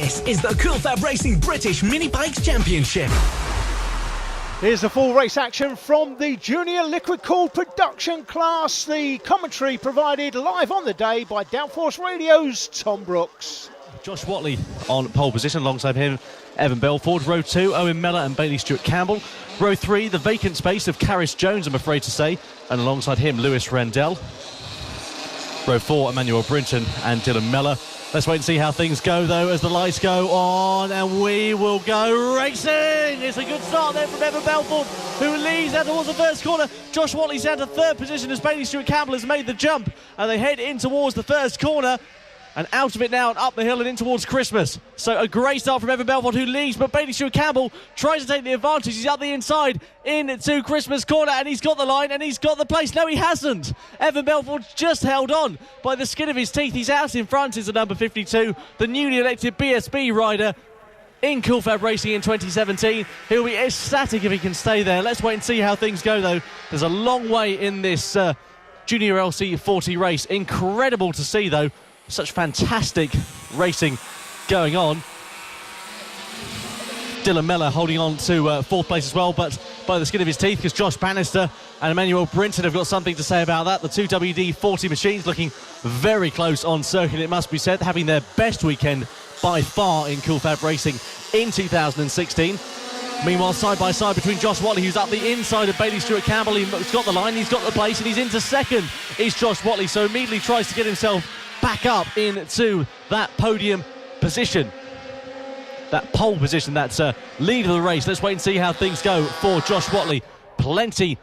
This is the FAB-Racing British Mini Bikes Championship. Here's the full race action from the Junior Liquid Cooled production class. The commentary provided live on the day by Downforce Radio's Tom Brooks. Josh Watley on pole position, alongside him Evan Belford. Row 2, Owen Miller and Bailey Stewart-Campbell. Row 3, the vacant space of Caris Jones, I'm afraid to say, and alongside him Lewis Rendell. Row 4, Emmanuel Brinton and Dylan Miller. Let's wait and see how things go, though, as the lights go on, and we will go racing. It's a good start there from Evan Belford, who leads out towards the first corner. Josh Watley's down to third position as Bailey Stewart-Campbell has made the jump, and they head in towards the first corner. And out of it now and up the hill and in towards Christmas. So a great start from Evan Belford, who leads, but Bailey Stewart-Campbell tries to take the advantage. He's up the inside into Christmas corner, and he's got the line and he's got the place. No, he hasn't. Evan Belford just held on by the skin of his teeth. He's out in front, is the number 52, the newly elected BSB rider in FAB-Racing in 2017. He'll be ecstatic if he can stay there. Let's wait and see how things go, though. There's a long way in this Junior LC40 race. Incredible to see, though. Such fantastic racing going on. Dylan Miller holding on to fourth place as well, but by the skin of his teeth, because Josh Bannister and Emmanuel Brinton have got something to say about that. The two WD-40 machines looking very close on circuit, it must be said, having their best weekend by far in FAB-Racing in 2016. Meanwhile, side by side between Josh Watley, who's up the inside of Bailey Stewart-Campbell. He's got the line, he's got the place, and he's into second, is Josh Watley, so immediately tries to get himself back up into that podium position, that pole position, that's lead of the race. Let's wait and see how things go for Josh Watley. Plenty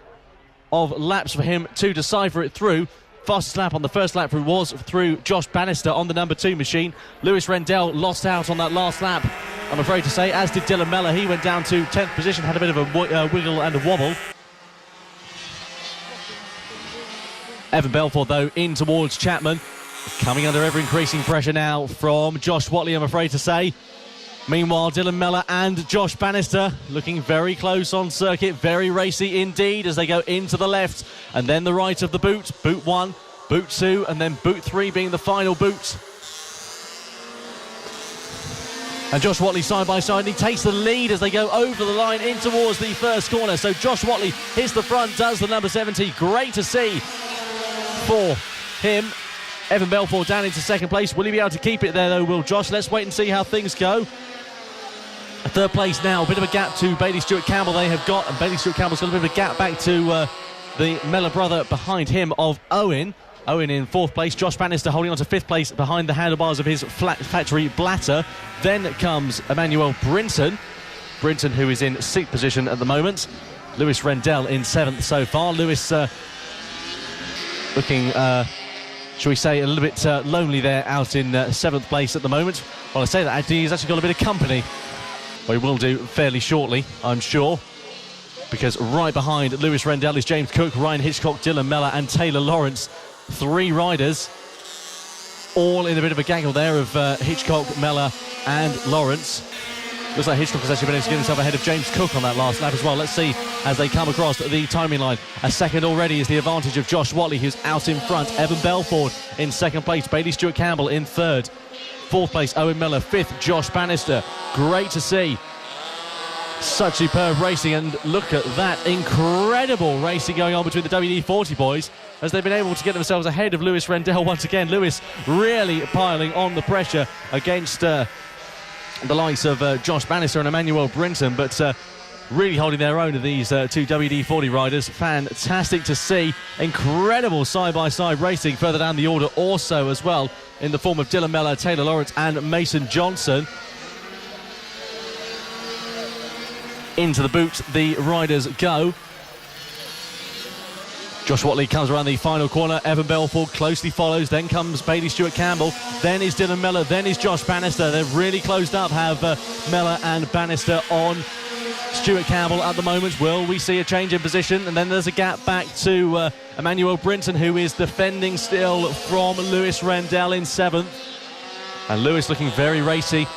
of laps for him to decipher it through. Fastest lap on the first lap through was through Josh Bannister on the number 2 machine. Lewis Rendell lost out on that last lap, I'm afraid to say, as did Dylan Miller. He went down to 10th position, had a bit of a wiggle and a wobble. Evan Belford, though, in towards Chapman. Coming under ever increasing pressure now from Josh Watley, I'm afraid to say. Meanwhile, Dylan Miller and Josh Bannister looking very close on circuit, very racy indeed as they go into the left and then the right of the boot. Boot 1, boot 2, and then boot 3 being the final boot. And Josh Watley side by side, and he takes the lead as they go over the line in towards the first corner. So Josh Watley hits the front, does the number 70. Great to see for him. Evan Belford down into second place. Will he be able to keep it there, though, will Josh? Let's wait and see how things go. Third place now, a bit of a gap to Bailey Stewart-Campbell they have got, and Bailey Stewart-Campbell's got a bit of a gap back to the Miller brother behind him of Owen. Owen in fourth place. Josh Bannister holding on to fifth place behind the handlebars of his factory Blatter. Then comes Emmanuel Brinton. Brinton, who is in sixth position at the moment. Lewis Rendell in seventh so far. Lewis looking... shall we say, a little bit lonely there out in seventh place at the moment. Well, I say that actually he's actually got a bit of company. Well, he will do fairly shortly, I'm sure, because right behind Lewis Rendell is James Cook, Ryan Hitchcock, Dylan Miller and Taylor Lawrence. 3 riders, all in a bit of a gaggle there of Hitchcock, Miller and Lawrence. Looks like Hitchcock has actually been able to get himself ahead of James Cook on that last lap as well. Let's see as they come across the timing line. A second already is the advantage of Josh Watley, who's out in front. Evan Belford in second place. Bailey Stewart-Campbell in third. Fourth place, Owen Miller. Fifth, Josh Bannister. Great to see. Such superb racing, and look at that incredible racing going on between the WD-40 boys as they've been able to get themselves ahead of Lewis Rendell once again. Lewis really piling on the pressure against... the likes of Josh Bannister and Emmanuel Brinton, but really holding their own of these two WD-40 riders. Fantastic to see. Incredible side-by-side racing further down the order also as well, in the form of Dylan Miller, Taylor Lawrence and Mason Johnson. Into the boot the riders go. Josh Watley comes around the final corner. Evan Belford closely follows. Then comes Bailey Stewart-Campbell. Then is Dylan Miller. Then is Josh Bannister. They've really closed up, have Miller and Bannister on Stewart-Campbell at the moment. Will we see a change in position? And then there's a gap back to Emmanuel Brinton, who is defending still from Lewis Rendell in seventh. And Lewis looking very racy.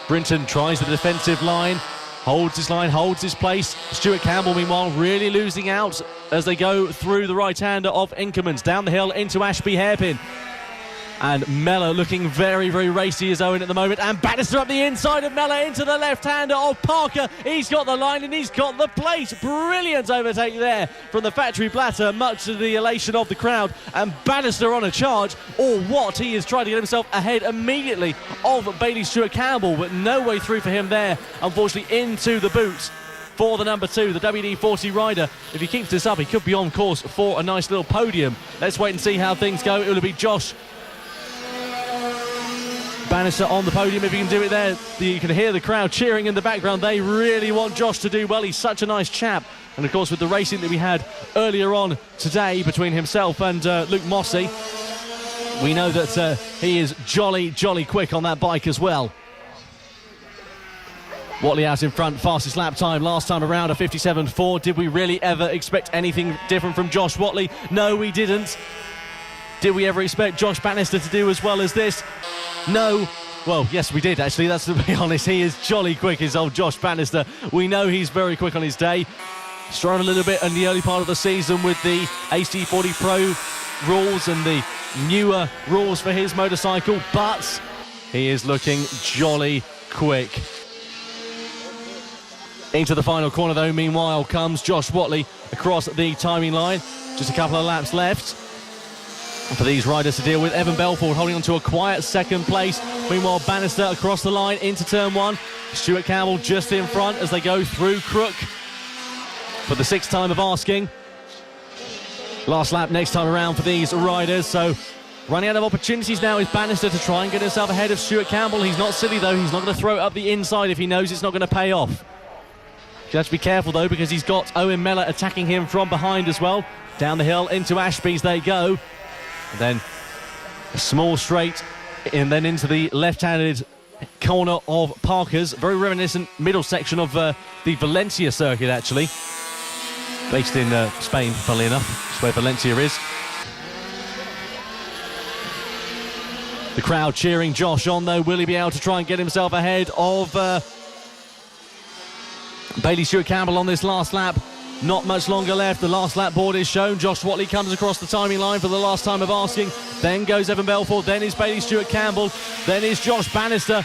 Brinton tries the defensive line. Holds his line, holds his place. Stewart-Campbell, meanwhile, really losing out as they go through the right-hander of Inkermans, down the hill into Ashby Hairpin. And Mellor looking very, very racy as Owen at the moment. And Bannister up the inside of Mellor into the left-hander of Parker. He's got the line and he's got the place. Brilliant overtake there from the factory blatter, much to the elation of the crowd. And Bannister on a charge, or what? He is trying to get himself ahead immediately of Bailey Stewart Campbell, but no way through for him there. Unfortunately, into the boots for the number 2, the WD-40 rider. If he keeps this up, he could be on course for a nice little podium. Let's wait and see how things go. It will be Josh Bannister on the podium if he can do it there. You can hear the crowd cheering in the background. They really want Josh to do well. He's such a nice chap. And of course, with the racing that we had earlier on today between himself and Luke Mossey, we know that he is jolly quick on that bike as well. Whatley out in front, fastest lap time last time around, a 57.4. Did we really ever expect anything different from Josh Whatley? No, we didn't. Did we ever expect Josh Bannister to do as well as this? No. Well, yes, we did, actually. That's to be honest. He is jolly quick, is old Josh Bannister. We know he's very quick on his day. Struggled a little bit in the early part of the season with the AC40 Pro rules and the newer rules for his motorcycle, but he is looking jolly quick. Into the final corner, though, meanwhile, comes Josh Whatley across the timing line. Just a couple of laps left for these riders to deal with. Evan Belford holding on to a quiet second place. Meanwhile, Bannister across the line into turn 1. Stuart Campbell just in front as they go through Crook for the 6th time of asking. Last lap next time around for these riders, so running out of opportunities now is Bannister to try and get himself ahead of Stuart Campbell. He's not silly, though. He's not going to throw it up the inside if he knows it's not going to pay off. You have to be careful, though, because he's got Owen Mellor attacking him from behind as well. Down the hill into Ashby's they go. And then a small straight, and then into the left-handed corner of Parker's. Very reminiscent middle section of the Valencia circuit, actually. Based in Spain, funnily enough. That's where Valencia is. The crowd cheering Josh on, though. Will he be able to try and get himself ahead of Bailey Stewart Campbell on this last lap? Not much longer left. The last lap board is shown. Josh Whatley comes across the timing line for the last time of asking. Then goes Evan Belford. Then is Bailey Stewart Campbell. Then is Josh Bannister.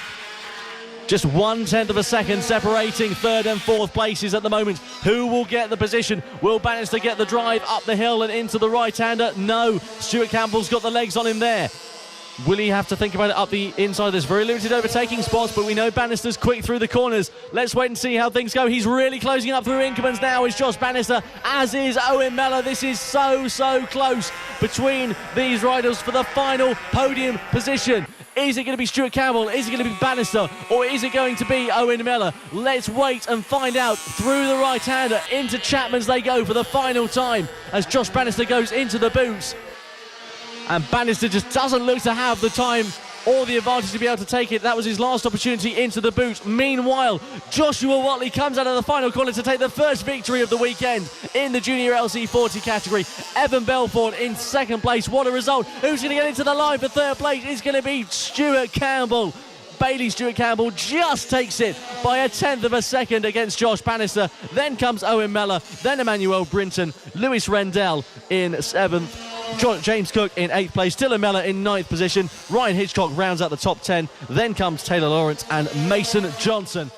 Just 1/10 of a second separating 3rd and 4th places at the moment. Who will get the position? Will Bannister get the drive up the hill and into the right-hander? No. Stuart Campbell's got the legs on him there. Will he have to think about it up the inside? There's very limited overtaking spots, but we know Bannister's quick through the corners. Let's wait and see how things go. He's really closing up through Inkermans now is Josh Bannister, as is Owen Mellor. This is so close between these riders for the final podium position. Is it going to be Stuart Campbell? Is it going to be Bannister? Or is it going to be Owen Mellor? Let's wait and find out. Through the right-hander, into Chapman's they go for the final time as Josh Bannister goes into the boots. And Bannister just doesn't look to have the time or the advantage to be able to take it. That was his last opportunity into the boot. Meanwhile, Joshua Whatley comes out of the final corner to take the first victory of the weekend in the Junior LC40 category. Evan Belford in 2nd place. What a result. Who's going to get into the line for 3rd place? It's going to be Stuart Campbell. Bailey Stewart Campbell just takes it by a 1/10 of a second against Josh Bannister. Then comes Owen Mellor, then Emmanuel Brinton, Lewis Rendell in 7th. James Cook in 8th place, Dylan Mellor in 9th position. Ryan Hitchcock rounds out the top 10. Then comes Taylor Lawrence and Mason Johnson.